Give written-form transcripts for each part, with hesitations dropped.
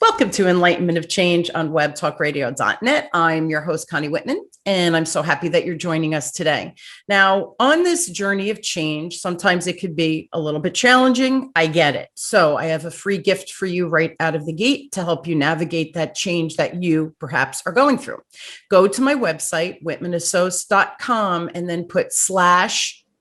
Welcome to Enlightenment of Change on webtalkradio.net. I'm your host, Connie Whitman, and I'm so happy that you're joining us today. Now, on this journey of change, sometimes it could be a little bit challenging. I get it. So I have a free gift for you right out of the gate to help you navigate that change that you perhaps are going through. Go to my website, whitmanassociates.com, and then put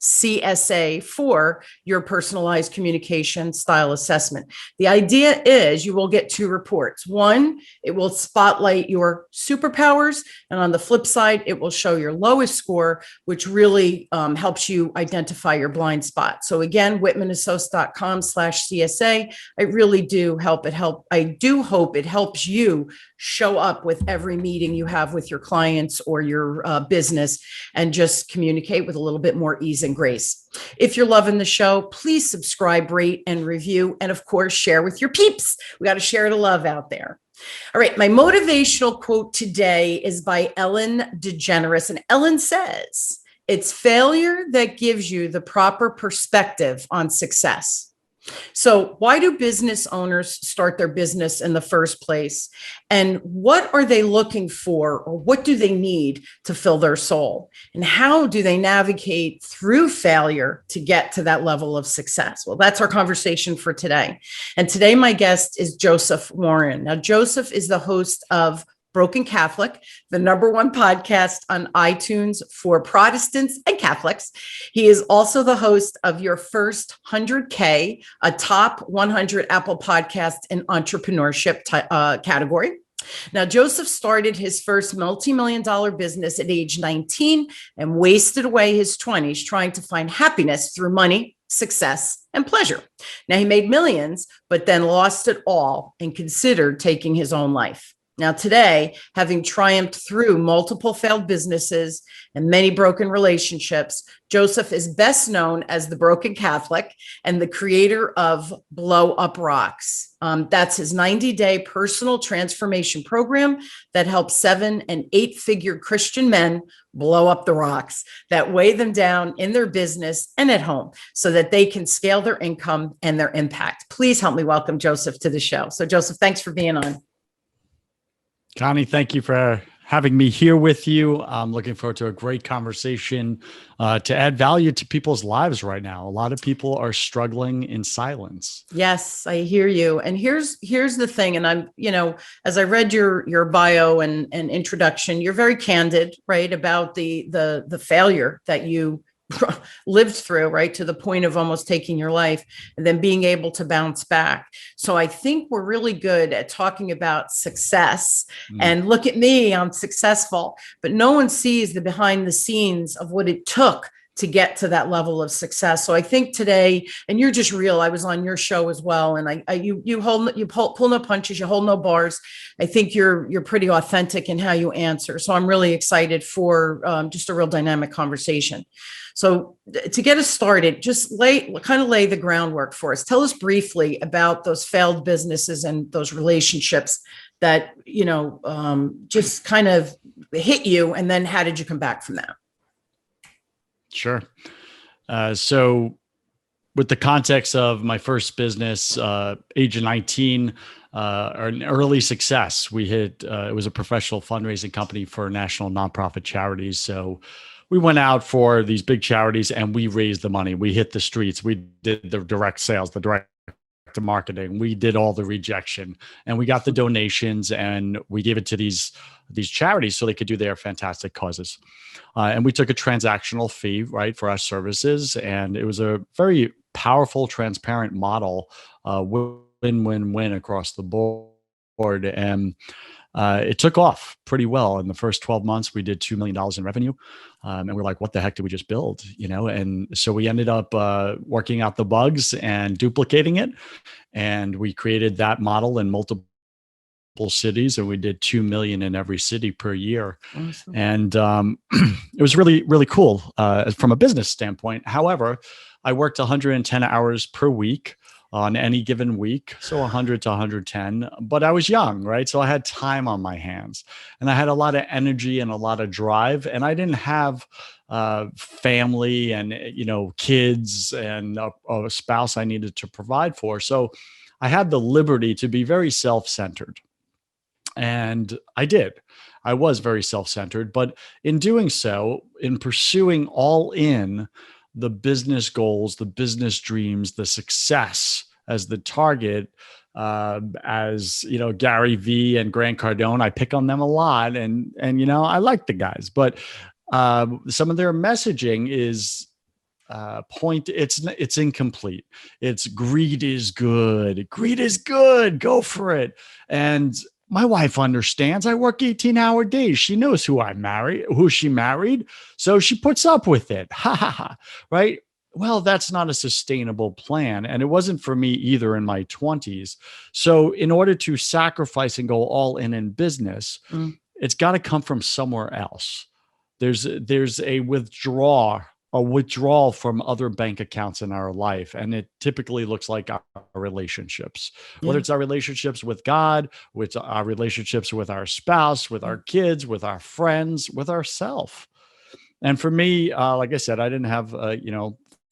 /CSA for your personalized communication style assessment. The idea is you will get two reports. One, it will spotlight your superpowers. And on the flip side, it will show your lowest score, which really helps you identify your blind spot. So again, whitmanassociates.com/CSA. I really do hope it helps you show up with every meeting you have with your clients or your business and just communicate with a little bit more ease and grace. If you're loving the show, please subscribe, rate, and review. And of course, share with your peeps. We got to share the love out there. All right. My motivational quote today is by Ellen DeGeneres. And Ellen says, "It's failure that gives you the proper perspective on success." So why do business owners start their business in the first place? And what are they looking for, or what do they need to fill their soul? And how do they navigate through failure to get to that level of success? Well, that's our conversation for today. And today, my guest is Joseph Warren. Now, Joseph is the host of Broken Catholic, the #1 podcast on iTunes for Protestants and Catholics. He is also the host of Your First 100K, a top 100 Apple podcast in entrepreneurship category. Now, Joseph started his first multi-million-dollar business at age 19 and wasted away his 20s trying to find happiness through money, success, and pleasure. Now, he made millions, but then lost it all and considered taking his own life. Now, today, having triumphed through multiple failed businesses and many broken relationships, Joseph is best known as the Broken Catholic and the creator of BlowUpRocks. That's his 90-day personal transformation program that helps 7- and 8-figure Christian men blow up the rocks that weigh them down in their business and at home so that they can scale their income and their impact. Please help me welcome Joseph to the show. So, Joseph, thanks for being on. Connie, thank you for having me here with you. I'm looking forward to a great conversation to add value to people's lives right now. A lot of people are struggling in silence. Yes, I hear you. And here's the thing. And I'm, as I read your bio and introduction, you're very candid, right, about the failure that you lived through, right, to the point of almost taking your life and then being able to bounce back. So I think we're really good at talking about success and look at me, I'm successful, but no one sees the behind the scenes of what it took to get to that level of success. So I think today, and you're just real, I was on your show as well. And you pull no punches, you hold no bars. I think you're pretty authentic in how you answer. So I'm really excited for just a real dynamic conversation. So to get us started, just lay the groundwork for us. Tell us briefly about those failed businesses and those relationships that, just kind of hit you. And then how did you come back from that? Sure. So with the context of my first business, age of 19, an early success, we hit, it was a professional fundraising company for national nonprofit charities. So we went out for these big charities and we raised the money. We hit the streets. We did the direct sales, the direct to marketing. We did all the rejection and we got the donations and we gave it to these charities so they could do their fantastic causes. And we took a transactional fee, right, for our services. And it was a very powerful, transparent model, win-win-win across the board. And it took off pretty well. In the first 12 months, we did $2 million in revenue. And we're like, what the heck did we just build? And so we ended up working out the bugs and duplicating it. And we created that model in multiple cities, and we did 2 million in every city per year. Awesome. And it was really, really cool from a business standpoint. However, I worked 110 hours per week on any given week, so 100 to 110, but I was young, right? So I had time on my hands and I had a lot of energy and a lot of drive, and I didn't have family and, kids and a spouse I needed to provide for. So I had the liberty to be very self-centered. And I did. I was very self-centered, but in doing so, in pursuing all in the business goals, the business dreams, the success as the target, as you know, Gary Vee and Grant Cardone, I pick on them a lot, and you know, I like the guys, but some of their messaging is it's incomplete. It's greed is good. Greed is good. Go for it. And my wife understands. I work 18-hour days. She knows who she married. So she puts up with it. Ha ha ha. Right. Well, that's not a sustainable plan. And it wasn't for me either in my 20s. So in order to sacrifice and go all in business, it's got to come from somewhere else. There's a withdrawal from other bank accounts in our life. And it typically looks like our relationships, whether it's our relationships with God, with our relationships with our spouse, with our kids, with our friends, with ourselves. And for me, like I said, I didn't have,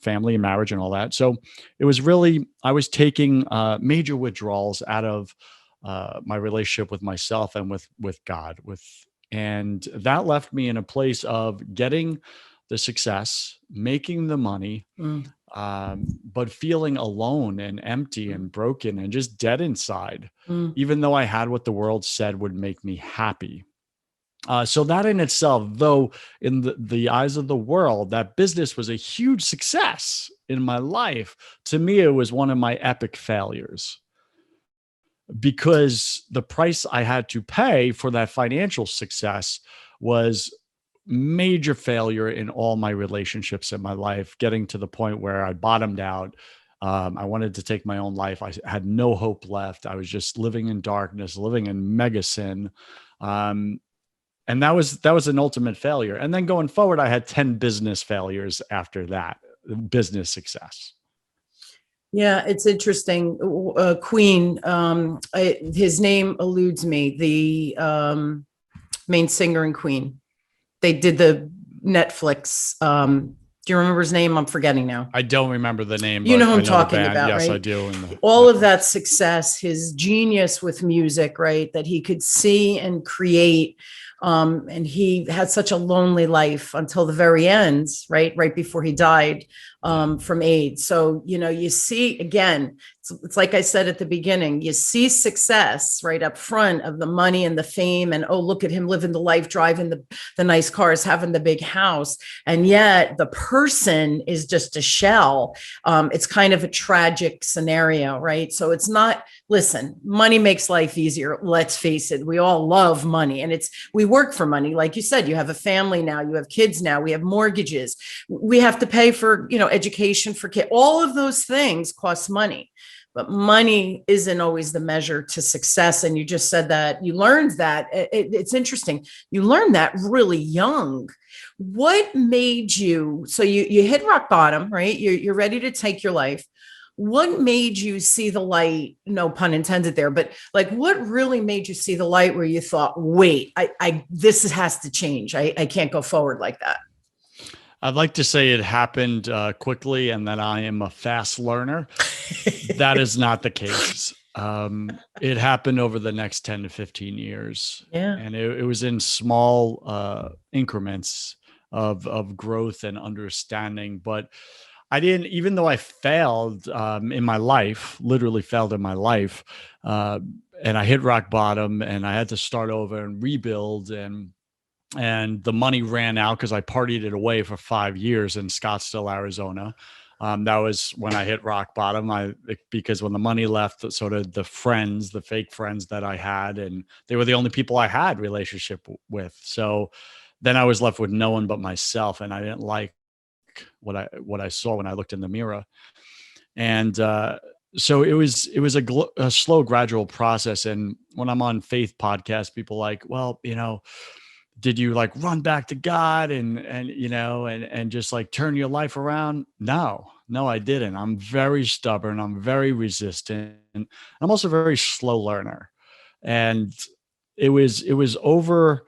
family and marriage and all that. So it was really, I was taking major withdrawals out of my relationship with myself and with God, and that left me in a place of getting the success, making the money, but feeling alone and empty and broken and just dead inside, even though I had what the world said would make me happy. So that in itself, though, in the eyes of the world, that business was a huge success in my life. To me, it was one of my epic failures, because the price I had to pay for that financial success was major failure in all my relationships in my life, getting to the point where I bottomed out. I wanted to take my own life. I had no hope left. I was just living in darkness, living in mega sin. And that was an ultimate failure. And then going forward, I had 10 business failures after that, business success. Yeah, it's interesting. Queen, his name eludes me, the main singer in Queen. They did the Netflix. Do you remember his name? I'm forgetting now. I don't remember the name. You know who I'm talking about, yes, right? I do. All of that success, his genius with music, right? That he could see and create. And he had such a lonely life until the very end, right? Right before he died from AIDS. So, you see, again, it's like I said at the beginning, you see success right up front of the money and the fame, and, oh, look at him living the life, driving the nice cars, having the big house. And yet the person is just a shell. It's kind of a tragic scenario, right? So it's not, listen, money makes life easier. Let's face it. We all love money, and we work for money. Like you said, you have a family now, you have kids now, we have mortgages, we have to pay for, education for kids. All of those things cost money, but money isn't always the measure to success. And you just said that you learned that. It's interesting. You learned that really young. What made you, so you hit rock bottom, right? You're ready to take your life. What made you see the light? No pun intended there, but like, what really made you see the light where you thought, wait, this has to change. I can't go forward like that. I'd like to say it happened quickly and that I am a fast learner. That is not the case. It happened over the next 10 to 15 years. Yeah. And it was in small increments of growth and understanding. But I didn't, even though I failed in my life, literally failed in my life, and I hit rock bottom and I had to start over and rebuild, and the money ran out because I partied it away for 5 years in Scottsdale, Arizona. That was when I hit rock bottom. Because when the money left, sort of the fake friends that I had, and they were the only people I had relationship with. So then I was left with no one but myself, and I didn't like what I saw when I looked in the mirror. And so it was a slow, gradual process. And when I'm on faith podcasts, people like, well, did you like run back to God and just like turn your life around? No, I didn't. I'm very stubborn. I'm very resistant. I'm also a very slow learner. And it was over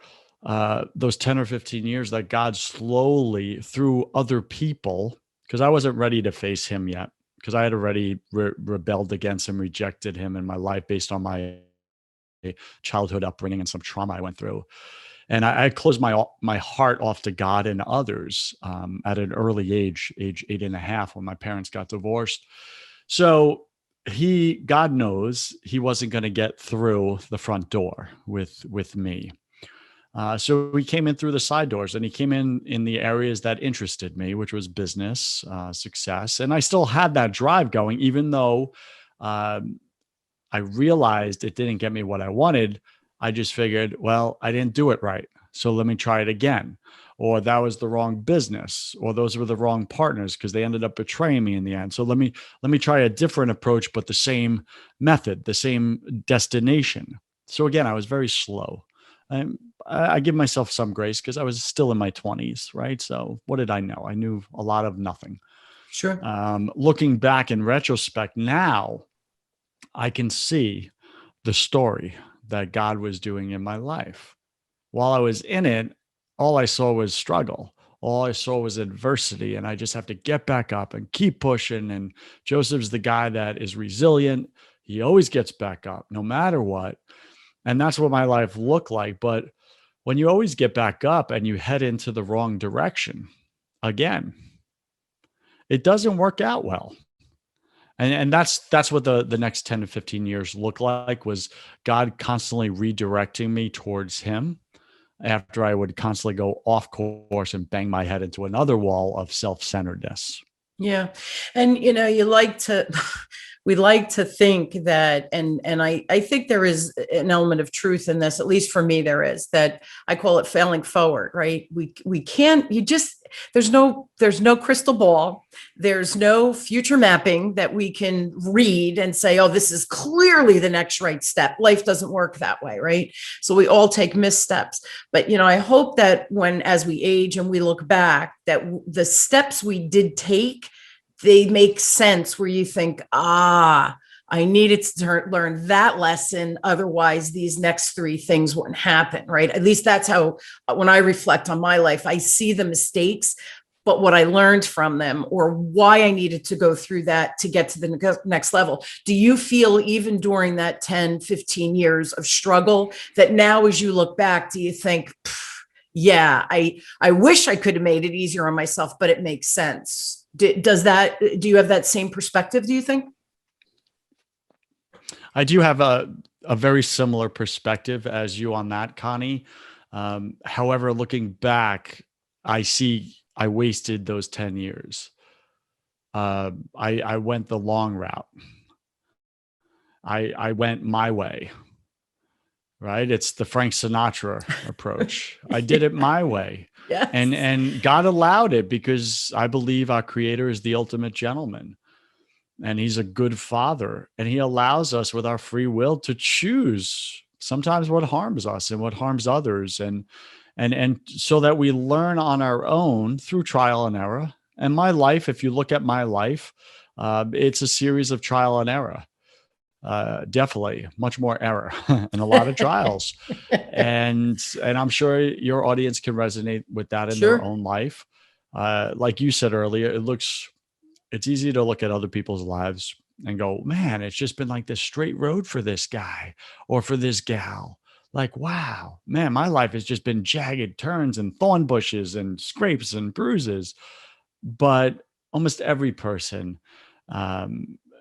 those 10 or 15 years that God slowly, through other people, because I wasn't ready to face him yet, because I had already rebelled against him, rejected him in my life based on my childhood upbringing and some trauma I went through. And I closed my heart off to God and others at an early age 8.5, when my parents got divorced. So God knows he wasn't going to get through the front door with me. So he came in through the side doors, and he came in the areas that interested me, which was business, success. And I still had that drive going, even though I realized it didn't get me what I wanted. I just figured, well, I didn't do it right, so let me try it again. Or that was the wrong business, or those were the wrong partners because they ended up betraying me in the end. So let me try a different approach, but the same method, the same destination. So again, I was very slow. I give myself some grace because I was still in my 20s, right? So what did I know? I knew a lot of nothing. Sure. Looking back in retrospect now, I can see the story that God was doing in my life. While I was in it, all I saw was struggle. All I saw was adversity, and I just have to get back up and keep pushing. And Joseph's the guy that is resilient. He always gets back up no matter what. And that's what my life looked like. But when you always get back up and you head into the wrong direction, again, it doesn't work out well. And that's what the next 10 to 15 years looked like, was God constantly redirecting me towards him after I would constantly go off course and bang my head into another wall of self-centeredness. Yeah. And, we like to think that, and I think there is an element of truth in this, at least for me, there is, that I call it failing forward, right? We can't, there's no crystal ball. There's no future mapping that we can read and say, oh, this is clearly the next right step. Life doesn't work that way, right? So we all take missteps. But, I hope that as we age and we look back, that the steps we did take, they make sense, where you think, I needed to learn that lesson. Otherwise, these next three things wouldn't happen, right? At least that's how, when I reflect on my life, I see the mistakes, but what I learned from them, or why I needed to go through that to get to the next level. Do you feel, even during that 10, 15 years of struggle, that now as you look back, do you think, yeah, I wish I could have made it easier on myself, but it makes sense? Do you have that same perspective, do you think? I do have a very similar perspective as you on that, Connie. However, looking back, I see I wasted those 10 years. I went the long route. I went my way, right? It's the Frank Sinatra approach. I did it my way. Yes. And God allowed it, because I believe our Creator is the ultimate gentleman, and he's a good father, and he allows us with our free will to choose sometimes what harms us and what harms others. And so that we learn on our own through trial and error. And my life, if you look at my life, it's a series of trial and error. Definitely much more error and a lot of trials. And I'm sure your audience can resonate with that in Sure. their own life. Like you said earlier, it's easy to look at other people's lives and go, man, it's just been like this straight road for this guy or for this gal. Like, wow, man, my life has just been jagged turns and thorn bushes and scrapes and bruises. But almost every person,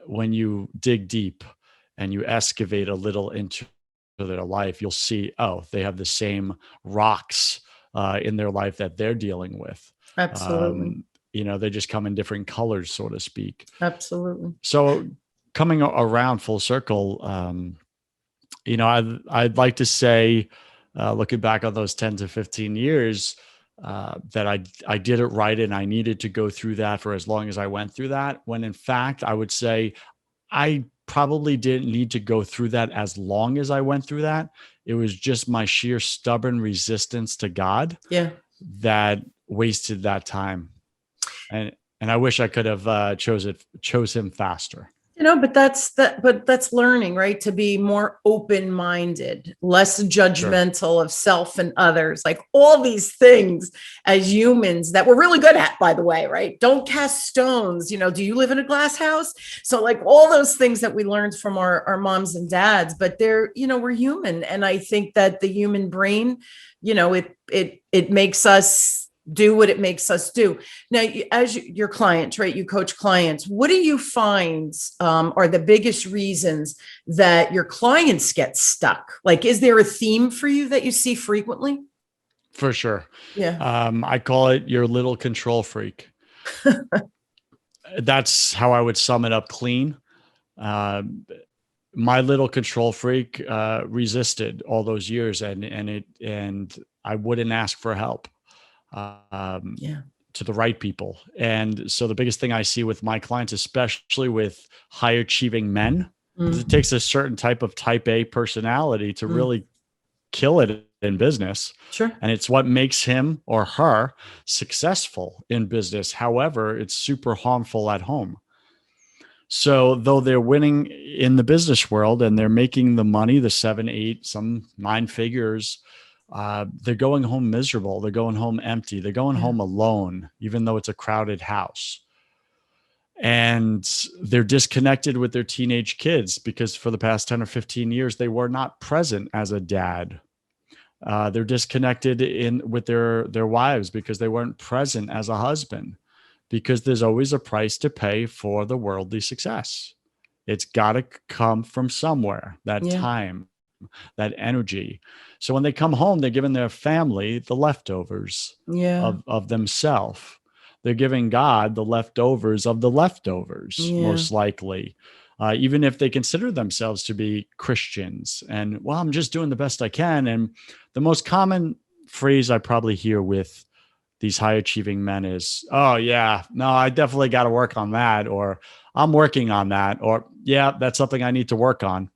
when you dig deep and you excavate a little into their life, you'll see, oh, they have the same rocks in their life that they're dealing with. Absolutely. They just come in different colors, so to speak. Absolutely. So coming around full circle, I'd like to say, looking back on those 10 to 15 years, that I did it right, and I needed to go through that for as long as I went through that, when in fact, I would say I probably didn't need to go through that as long as I went through that. It was just my sheer stubborn resistance to God that wasted that time. And I wish I could have chose him faster. But that's learning, right? To be more open-minded, less Sure. judgmental of self and others, like all these things as humans that we're really good at, by the way, right? Don't cast stones. Do you live in a glass house? So like all those things that we learned from our moms and dads, but we're human. And I think that the human brain, it makes us do what it makes us do. Now, as your client, right, you coach clients, what do you find are the biggest reasons that your clients get stuck? Like, is there a theme for you that you see frequently? For sure. Yeah. I call it your little control freak. That's how I would sum it up clean. My little control freak resisted all those years, and I wouldn't ask for help. Yeah. To the right people. And so the biggest thing I see with my clients, especially with high achieving men, is it takes a certain type of type A personality to really kill it in business. Sure. And it's what makes him or her successful in business. However, it's super harmful at home. So though they're winning in the business world and they're making the money, the 7, 8, some 9 figures, they're going home miserable. They're going home empty. They're going home alone, even though it's a crowded house. And they're disconnected with their teenage kids because for the past 10 or 15 years, they were not present as a dad. They're disconnected with their wives because they weren't present as a husband, because there's always a price to pay for the worldly success. It's got to come from somewhere, that time, that energy. So when they come home, they're giving their family the leftovers of themselves. They're giving God the leftovers of the leftovers, most likely, even if they consider themselves to be Christians. And, well, I'm just doing the best I can. And the most common phrase I probably hear with these high achieving men is, oh, yeah, no, I definitely got to work on that. Or I'm working on that. Or, yeah, that's something I need to work on.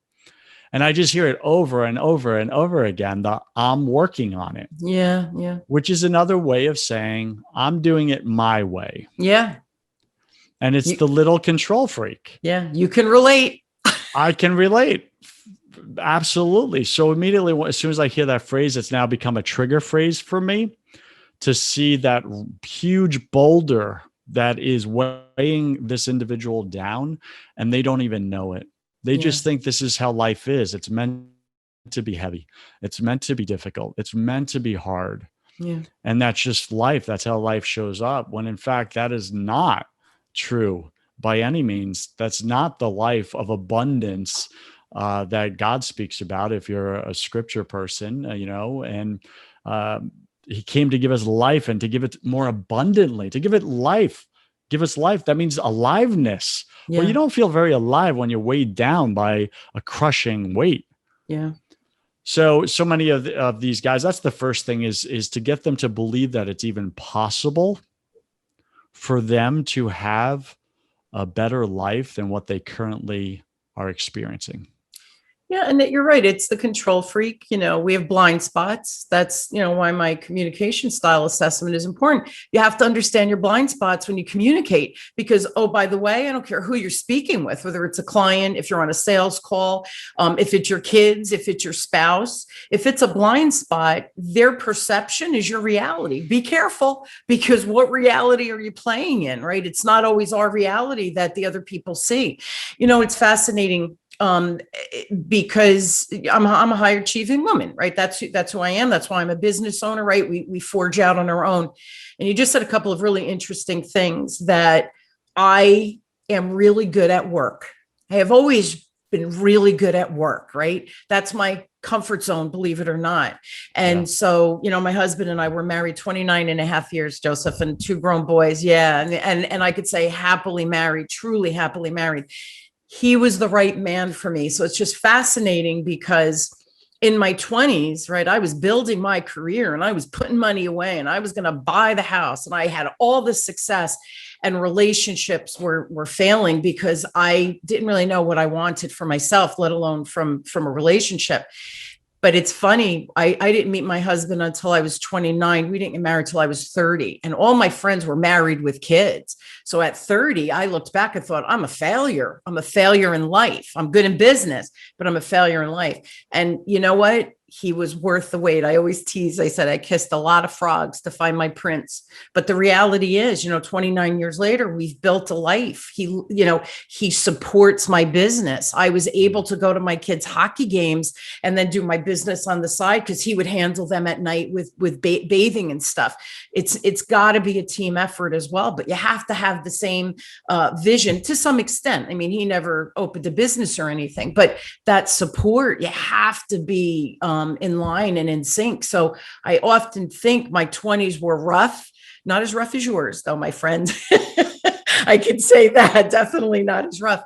And I just hear it over and over and over again, the I'm working on it. Yeah. Yeah. Which is another way of saying I'm doing it my way. Yeah. And it's the little control freak. Yeah. You can relate. I can relate. Absolutely. So immediately, as soon as I hear that phrase, it's now become a trigger phrase for me to see that huge boulder that is weighing this individual down, and they don't even know it. They just think this is how life is. It's meant to be heavy. It's meant to be difficult. It's meant to be hard. Yeah. And that's just life. That's how life shows up. When in fact, that is not true by any means. That's not the life of abundance that God speaks about. If you're a scripture person, and he came to give us life and to give it more abundantly, to give it life. Give us life. That means aliveness. Yeah. Well, you don't feel very alive when you're weighed down by a crushing weight. Yeah. So many of these guys, that's the first thing is to get them to believe that it's even possible for them to have a better life than what they currently are experiencing. Yeah. And that you're right. It's the control freak. We have blind spots. That's, why my communication style assessment is important. You have to understand your blind spots when you communicate, because, oh, by the way, I don't care who you're speaking with, whether it's a client, if you're on a sales call, if it's your kids, if it's your spouse, if it's a blind spot, their perception is your reality. Be careful, because what reality are you playing in, right? It's not always our reality that the other people see. It's fascinating. Because I'm a high achieving woman, right? That's who I am. That's why I'm a business owner, right? We forge out on our own. And you just said a couple of really interesting things, that I am really good at work. I have always been really good at work, right? That's my comfort zone, believe it or not. And so, my husband and I were married 29 and a half years, Joseph, and 2 grown boys. Yeah. And I could say happily married, truly happily married. He was the right man for me. So it's just fascinating, because in my 20s, right, I was building my career and I was putting money away and I was going to buy the house, and I had all this success, and relationships were failing because I didn't really know what I wanted for myself, let alone from a relationship. But it's funny. I didn't meet my husband until I was 29. We didn't get married till I was 30. And all my friends were married with kids. So at 30, I looked back and thought, I'm a failure. I'm a failure in life. I'm good in business, but I'm a failure in life. And you know what? He was worth the wait. I always tease. I said, I kissed a lot of frogs to find my prince. But the reality is, 29 years later, we've built a life. He supports my business. I was able to go to my kids' hockey games and then do my business on the side because he would handle them at night with bathing and stuff. It's got to be a team effort as well, but you have to have the same vision to some extent. I mean, he never opened a business or anything, but that support, you have to be in line and in sync. So I often think my 20s were rough, not as rough as yours, though, my friend. I can say that, definitely not as rough.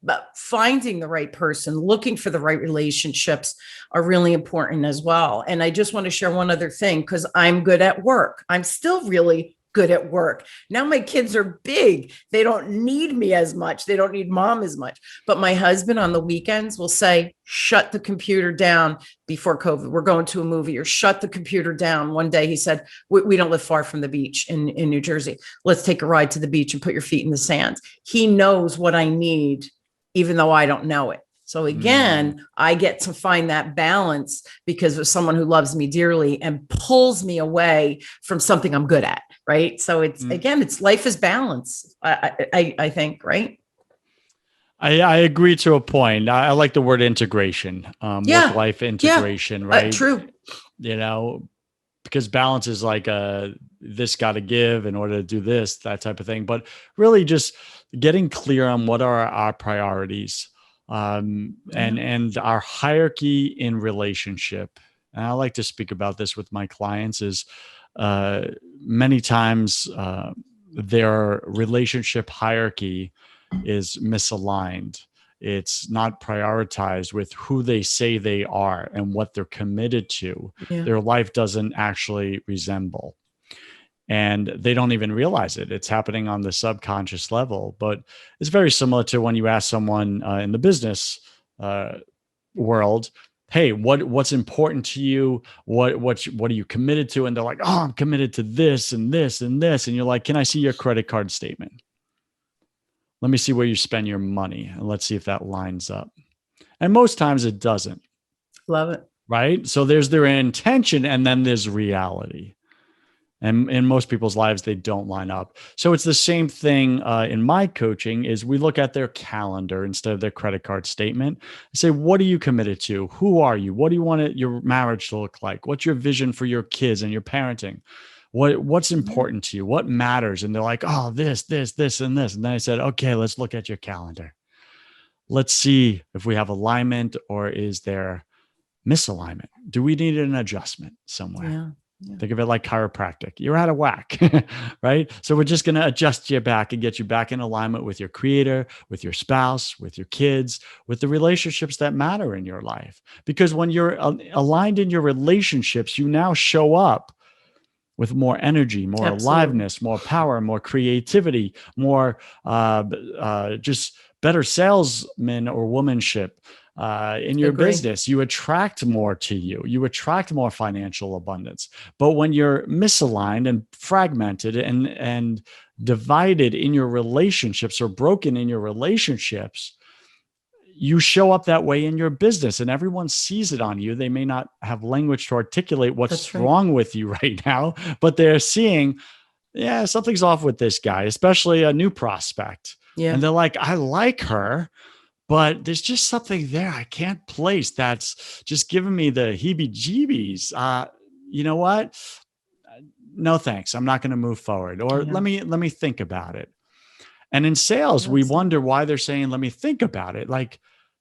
But finding the right person, looking for the right relationships are really important as well. And I just want to share one other thing, because I'm good at work. I'm still really good at work. Now my kids are big. They don't need me as much. They don't need mom as much. But my husband on the weekends will say, shut the computer down. Before COVID, we're going to a movie, or shut the computer down. One day he said, we don't live far from the beach in New Jersey. Let's take a ride to the beach and put your feet in the sand. He knows what I need, even though I don't know it. So again, I get to find that balance because of someone who loves me dearly and pulls me away from something I'm good at. Right. So it's life is balance. I think, right. I agree to a point. I like the word integration, work-life integration, right? True. Because balance is like this got to give in order to do this, that type of thing. But really just getting clear on what are our priorities and our hierarchy in relationship. And I like to speak about this with my clients is many times their relationship hierarchy is misaligned. It's not prioritized with who they say they are and what they're committed to. Yeah. Their life doesn't actually resemble. And they don't even realize it. It's happening on the subconscious level. But it's very similar to when you ask someone in the business world, hey, what's important to you? What are you committed to? And they're like, oh, I'm committed to this and this and this. And you're like, can I see your credit card statement? Let me see where you spend your money. And let's see if that lines up. And most times it doesn't. Love it. Right? So there's their intention and then there's reality. And in most people's lives, they don't line up. So it's the same thing in my coaching is we look at their calendar instead of their credit card statement. I say, what are you committed to? Who are you? What do you want your marriage to look like? What's your vision for your kids and your parenting? What's important to you? What matters? And they're like, oh, this, and this. And then I said, okay, let's look at your calendar. Let's see if we have alignment or is there misalignment? Do we need an adjustment somewhere? Yeah. Think of it like chiropractic. You're out of whack, right? So we're just going to adjust you back and get you back in alignment with your creator, with your spouse, with your kids, with the relationships that matter in your life. Because when you're aligned in your relationships, you now show up with more energy, more aliveness, more power, more creativity, more just better salesman or womanship. In your business, you attract more to you. You attract more financial abundance. But when you're misaligned and fragmented and divided in your relationships or broken in your relationships, you show up that way in your business and everyone sees it on you. They may not have language to articulate what's wrong with you right now, but they're seeing, yeah, something's off with this guy, especially a new prospect. Yeah. And they're like, I like her, but there's just something there I can't place that's just giving me the heebie-jeebies. You know what? No, thanks. I'm not going to move forward. Or let me think about it. And in sales, we wonder why they're saying, let me think about it. Like,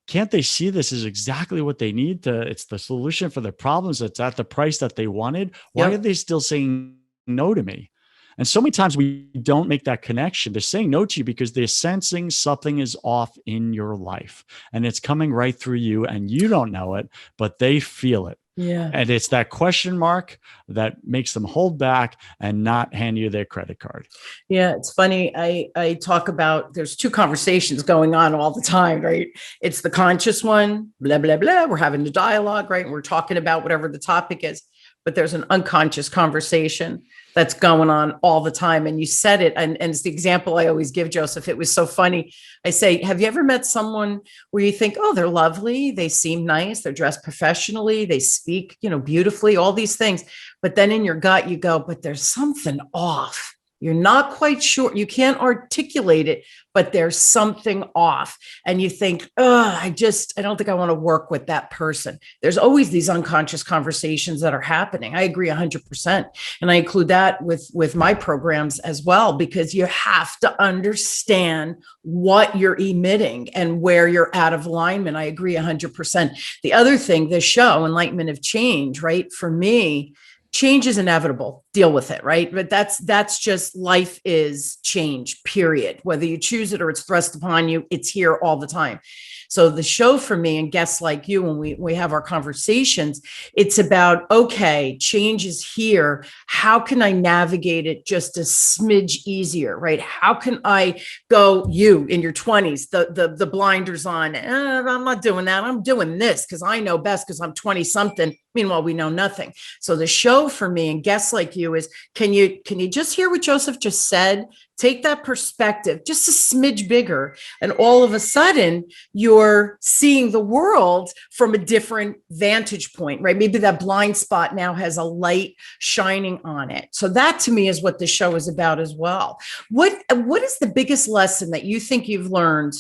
can't they see this is exactly what they need it's the solution for their problems. It's at the price that they wanted. Why are they still saying no to me? And so many times we don't make that connection. They're saying no to you because they're sensing something is off in your life and it's coming right through you and you don't know it, but they feel it. Yeah. And it's that question mark that makes them hold back and not hand you their credit card. Yeah, it's funny. I talk about, there's two conversations going on all the time, right? It's the conscious one, blah, blah, blah. We're having the dialogue, right? We're talking about whatever the topic is, but there's an unconscious conversation that's going on all the time. And you said it, and it's the example I always give, Joseph. It was so funny. I say, have you ever met someone where you think, oh, they're lovely, they seem nice, they're dressed professionally, they speak, beautifully, all these things. But then in your gut, you go, but there's something off. You're not quite sure. You can't articulate it, but there's something off. And you think, oh, I don't think I want to work with that person. There's always these unconscious conversations that are happening. I agree 100%. And I include that with my programs as well, because you have to understand what you're emitting and where you're out of alignment. I agree 100%. The other thing, the show, Enlightenment of Change, right? For me, change is inevitable. Deal with it, right? But that's just, life is change, period. Whether you choose it or it's thrust upon you, it's here all the time. So the show for me and guests like you, when we have our conversations, it's about, okay, change is here. How can I navigate it just a smidge easier, right? How can I go, you in your 20s, the blinders on, I'm not doing that. I'm doing this because I know best because I'm 20 something. Meanwhile, we know nothing. So the show for me and guests like you is, can you just hear what Joseph just said? Take that perspective just a smidge bigger. And all of a sudden you're seeing the world from a different vantage point, right? Maybe that blind spot now has a light shining on it. So that to me is what the show is about as well. What is the biggest lesson that you think you've learned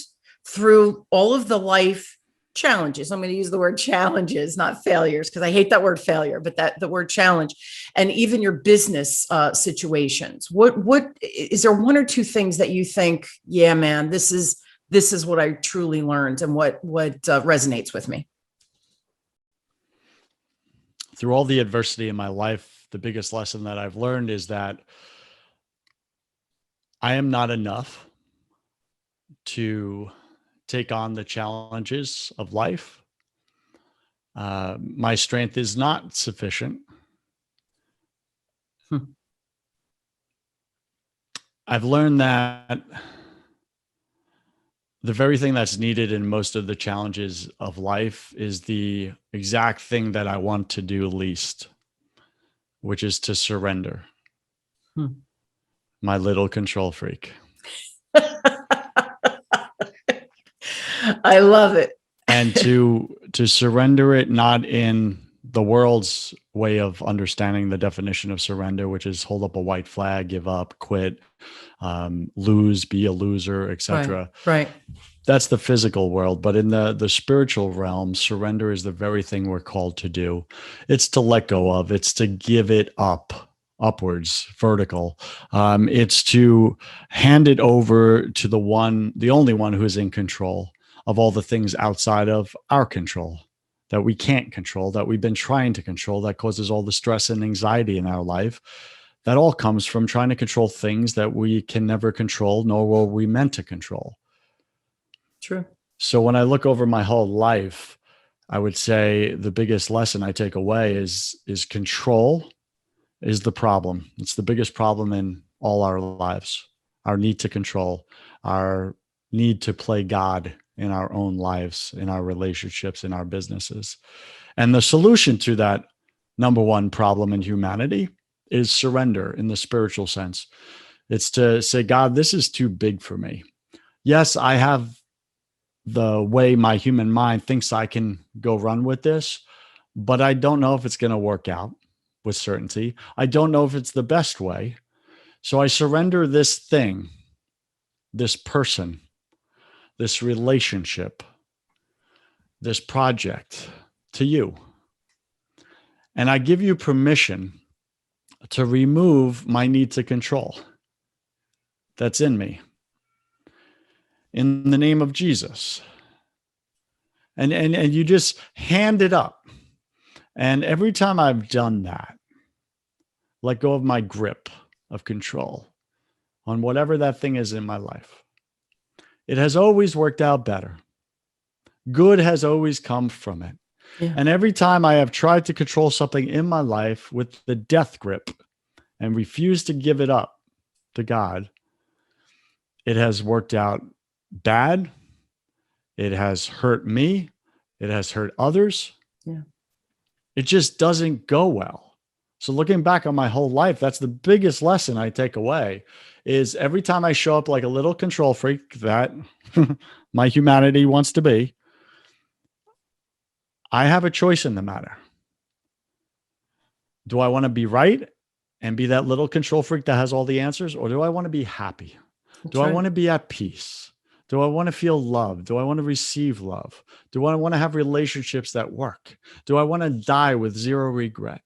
through all of the life challenges? I'm going to use the word challenges, not failures, because I hate that word failure, but the word challenge, and even your business situations. What is there one or two things that you think, yeah, man, this is what I truly learned and what resonates with me? Through all the adversity in my life, the biggest lesson that I've learned is that I am not enough to take on the challenges of life. My strength is not sufficient. I've learned that the very thing that's needed in most of the challenges of life is the exact thing that I want to do least, which is to surrender. My little control freak. I love it. And to surrender it, not in the world's way of understanding the definition of surrender, which is hold up a white flag, give up, quit, lose, be a loser, etc. Right. That's the physical world. But in the spiritual realm, surrender is the very thing we're called to do. It's to let go of, it's to give it up, upwards, vertical. It's to hand it over to the only one who is in control of all the things outside of our control that we can't control, that we've been trying to control, that causes all the stress and anxiety in our life. That all comes from trying to control things that we can never control, nor were we meant to control. True. So when I look over my whole life, I would say the biggest lesson I take away is control is the problem. It's the biggest problem in all our lives. Our need to control, our need to play God in our own lives, in our relationships, in our businesses. And the solution to that number one problem in humanity is surrender in the spiritual sense. It's to say, God, this is too big for me. Yes, I have the way my human mind thinks I can go run with this, but I don't know if it's going to work out with certainty. I don't know if it's the best way. So I surrender this thing, this person, this relationship, this project to you. And I give you permission to remove my need to control that's in me. In the name of Jesus. And you just hand it up. And every time I've done that, let go of my grip of control on whatever that thing is in my life, it has always worked out better. Good has always come from it. Yeah. And every time I have tried to control something in my life with the death grip and refused to give it up to God, it has worked out bad. It has hurt me. It has hurt others. Yeah. It just doesn't go well. So looking back on my whole life, that's the biggest lesson I take away is every time I show up like a little control freak that my humanity wants to be, I have a choice in the matter. Do I want to be right and be that little control freak that has all the answers? Or do I want to be happy? Do I want to be at peace? Do I want to feel love? Do I want to receive love? Do I want to have relationships that work? Do I want to die with zero regret?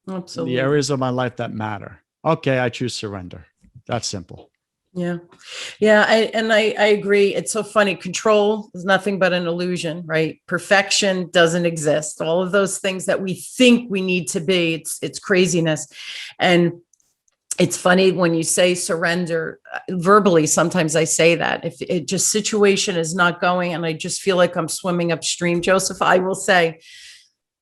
Absolutely. The areas of my life that matter. Okay, I choose surrender. That's simple. Yeah. Yeah. I agree. It's so funny. Control is nothing but an illusion, right? Perfection doesn't exist. All of those things that we think we need to be, it's craziness. And it's funny when you say surrender verbally, sometimes I say that if it just situation is not going and I just feel like I'm swimming upstream, Joseph, I will say,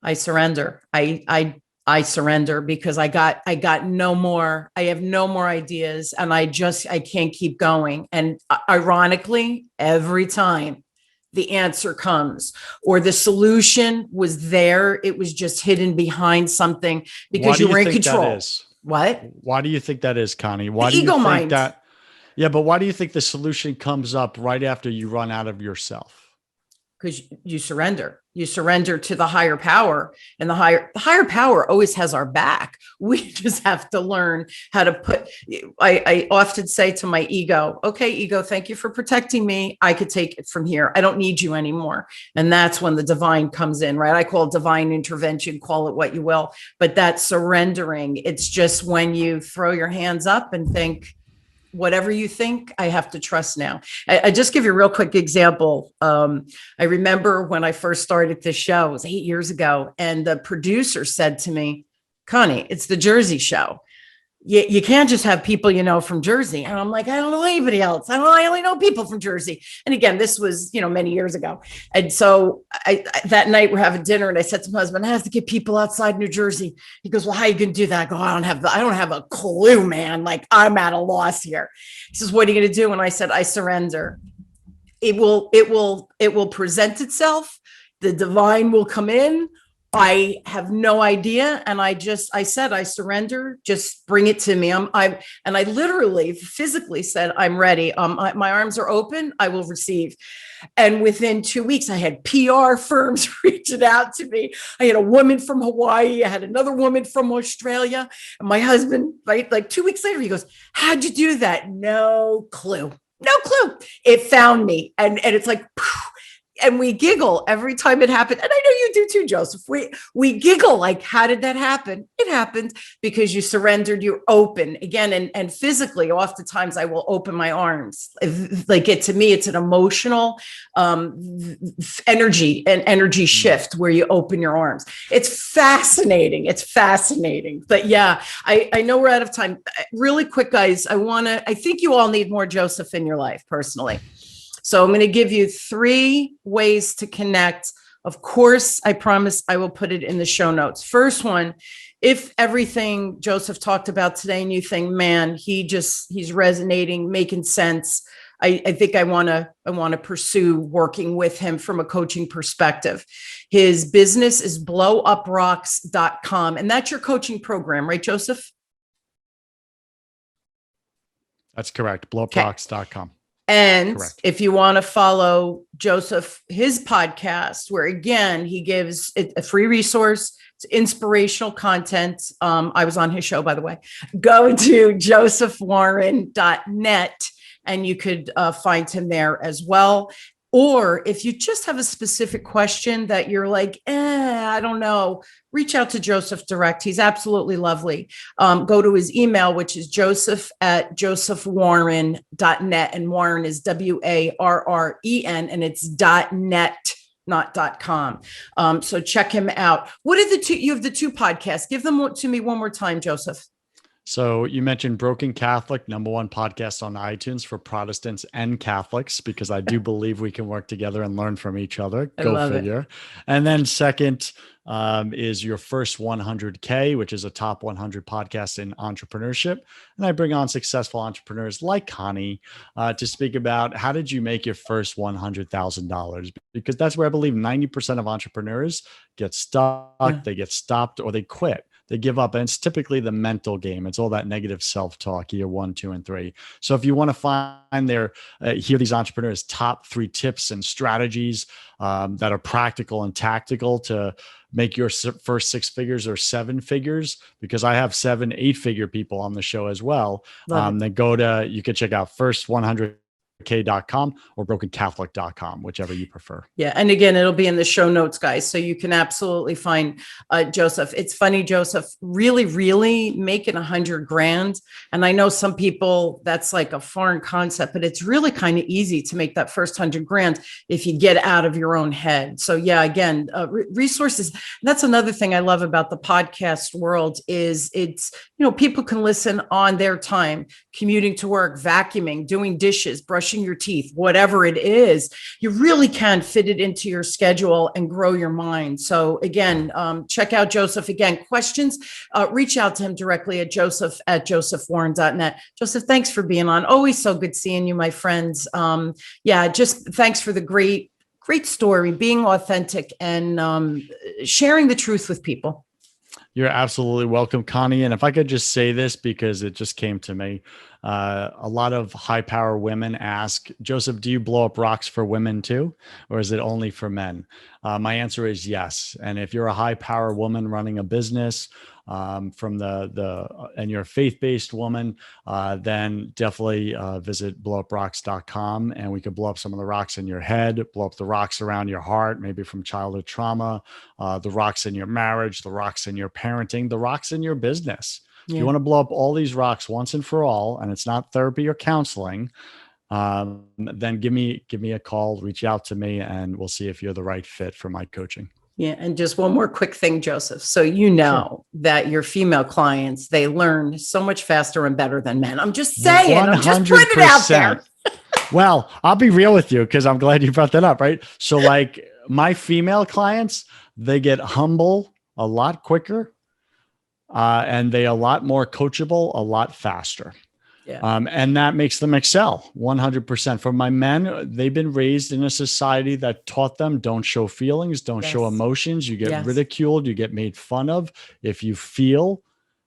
I surrender. I surrender because I got no more. I have no more ideas and I can't keep going. And ironically, every time the answer comes or the solution was there, it was just hidden behind something because you were in control. What? Why do you think that is, Connie? Why the do you ego think mind. that? Yeah, but why do you think the solution comes up right after you run out of yourself? Because you surrender to the higher power, and the higher power always has our back. We just have to learn how to put, I often say to my ego, okay, ego, thank you for protecting me. I could take it from here. I don't need you anymore. And that's when the divine comes in, right? I call it divine intervention, call it what you will, but that's surrendering. It's just when you throw your hands up and think, whatever you think, I have to trust now. I just give you a real quick example. I remember when I first started this show, it was 8 years ago, and the producer said to me, Connie, it's the Jersey show. You can't just have people, from Jersey. And I'm like, I don't know anybody else. I only know people from Jersey. And again, this was, many years ago. And so that night we're having dinner and I said to my husband, I have to get people outside New Jersey. He goes, well, how are you going to do that? I go, I don't have a clue, man. Like I'm at a loss here. He says, what are you going to do? And I said, I surrender. It will present itself. The divine will come in. I have no idea. And I said, I surrender, just bring it to me. I literally physically said, I'm ready. My arms are open. I will receive. And within 2 weeks, I had PR firms reaching out to me. I had a woman from Hawaii. I had another woman from Australia. And my husband, right, like 2 weeks later, he goes, how'd you do that? No clue. It found me. And it's like, and we giggle every time it happened. And I know you do too, Joseph. We giggle like, how did that happen? It happened because you surrendered, you're open again. And physically, oftentimes I will open my arms. To me, it's an emotional energy shift where you open your arms. It's fascinating. But yeah, I know we're out of time. Really quick, guys. I think you all need more Joseph in your life personally. So I'm going to give you 3 ways to connect. Of course, I promise I will put it in the show notes. First one, if everything Joseph talked about today and you think, man, he's resonating, making sense. I think I want to pursue working with him from a coaching perspective. His business is BlowUpRocks.com. And that's your coaching program, right, Joseph? That's correct. BlowUpRocks.com. And correct. If you want to follow Joseph, his podcast, where again, he gives a free resource, it's inspirational content. I was on his show, by the way. Go to josephwarren.net and you could find him there as well. Or if you just have a specific question that you're like, I don't know, reach out to Joseph direct. He's absolutely lovely. Go to his email, which is joseph@josephwarren.net. And Warren is WARREN, and it's .net, not .com. So check him out. What are you have the 2 podcasts? Give them to me one more time, Joseph. So you mentioned Broken Catholic, #1 podcast on iTunes for Protestants and Catholics, because I do believe we can work together and learn from each other. I Go love figure. it. And then second is Your First 100K, which is a top 100 podcast in entrepreneurship. And I bring on successful entrepreneurs like Connie to speak about how did you make your first $100,000? Because that's where I believe 90% of entrepreneurs get stuck, they get stopped, or they quit. They give up. And it's typically the mental game. It's all that negative self-talk, year 1, 2, and 3. So if you want to find hear these entrepreneurs' top 3 tips and strategies that are practical and tactical to make your first 6 figures or 7 figures, because I have 7, 8-figure people on the show as well. Then you can check out first100k.com or brokencatholic.com, whichever you prefer. Yeah. And again, it'll be in the show notes, guys. So you can absolutely find Joseph. It's funny, Joseph, really making 100 grand. And I know some people, that's like a foreign concept, but it's really kind of easy to make that first 100 grand if you get out of your own head. So yeah, again, resources. That's another thing I love about the podcast world is it's, people can listen on their time, commuting to work, vacuuming, doing dishes, brushing your teeth, whatever it is. You really can fit it into your schedule and grow your mind. So again, check out Joseph. Again, questions, reach out to him directly at joseph@josephwarren.net. Joseph, thanks for being on. Always so good seeing you, my friends. Just thanks for the great story, being authentic and sharing the truth with people. You're absolutely welcome, Connie. And if I could just say this, because it just came to me, a lot of high power women ask, Joseph, do you blow up rocks for women too? Or is it only for men? My answer is yes. And if you're a high power woman running a business, and you're a faith-based woman, then definitely visit blowuprocks.com, and we could blow up some of the rocks in your head, blow up the rocks around your heart, maybe from childhood trauma, the rocks in your marriage, the rocks in your parenting, the rocks in your business. Yeah. If you want to blow up all these rocks once and for all, and it's not therapy or counseling, then give me a call, reach out to me, and we'll see if you're the right fit for my coaching. Yeah. And just one more quick thing, Joseph. So sure, that your female clients, they learn so much faster and better than men. I'm just saying, 100%. I'm just putting it out there. Well, I'll be real with you because I'm glad you brought that up, right? So like my female clients, they get humble a lot quicker and they a lot more coachable, a lot faster. Yeah. And that makes them excel 100%. For my men, they've been raised in a society that taught them don't show feelings, don't show emotions. You get ridiculed, you get made fun of. If you feel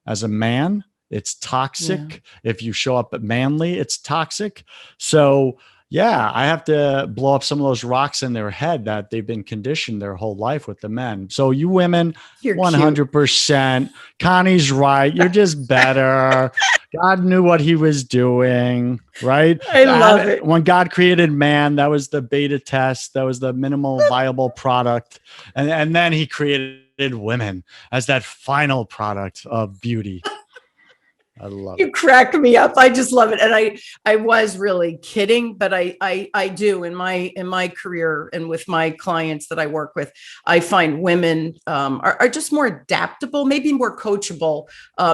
as a man, it's toxic. Yeah. If you show up manly, it's toxic. So yeah, I have to blow up some of those rocks in their head that they've been conditioned their whole life with the men. So you women, you're 100%. Cute. Connie's right. You're just better. God knew what he was doing, right? I love it. When God created man, that was the beta test. That was the minimal viable product. And then he created women as that final product of beauty. I love it. You crack me up. I just love it. And I was really kidding, but I do in my career and with my clients that I work with, I find women are just more adaptable, maybe more coachable,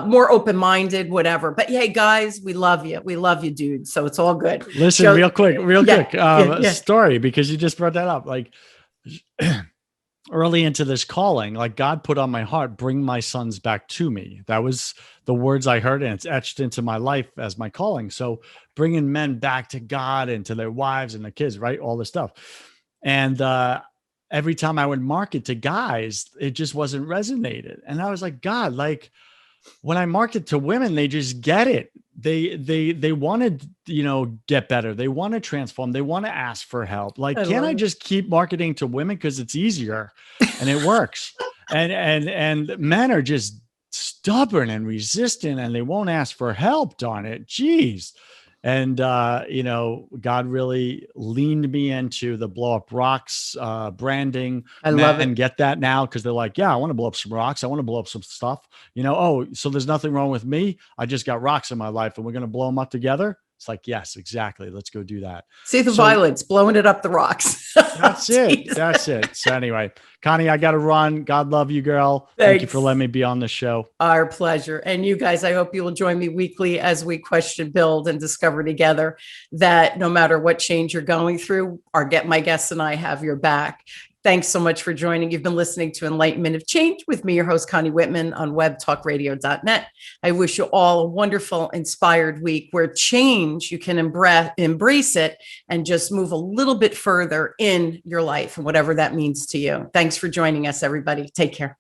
more open-minded, whatever. But hey, guys, we love you. We love you, dude. So it's all good. Listen, real quick, story, because you just brought that up. Like early into this calling, like God put on my heart, bring my sons back to me. That was the words I heard, and it's etched into my life as my calling. So bringing men back to God and to their wives and their kids, right? All this stuff. And every time I would market to guys, it just wasn't resonated. And I was like, God, like when I market to women, they just get it. They want to, get better. They want to transform. They want to ask for help. Like, can't I just keep marketing to women because it's easier and it works? And men are just stubborn and resistant and they won't ask for help. Darn it. Jeez. And, God really leaned me into the Blow Up Rocks branding. I love it. And get that now because they're like, yeah, I want to blow up some rocks. I want to blow up some stuff. So there's nothing wrong with me. I just got rocks in my life and we're going to blow them up together. It's like, yes, exactly. Let's go do that. See the So- violence, blowing it up the rocks. That's it. That's it. So anyway, Connie, I got to run. God love you, girl. Thank you for Thanks. letting me be on the show. Our pleasure. And you guys, I hope you will join me weekly as we question, build, and discover together that no matter what change you're going through, my guests and I have your back. Thanks so much for joining. You've been listening to Enlightenment of Change with me, your host, Connie Whitman, on webtalkradio.net. I wish you all a wonderful, inspired week where change, you can embrace it and just move a little bit further in your life and whatever that means to you. Thanks for joining us, everybody. Take care.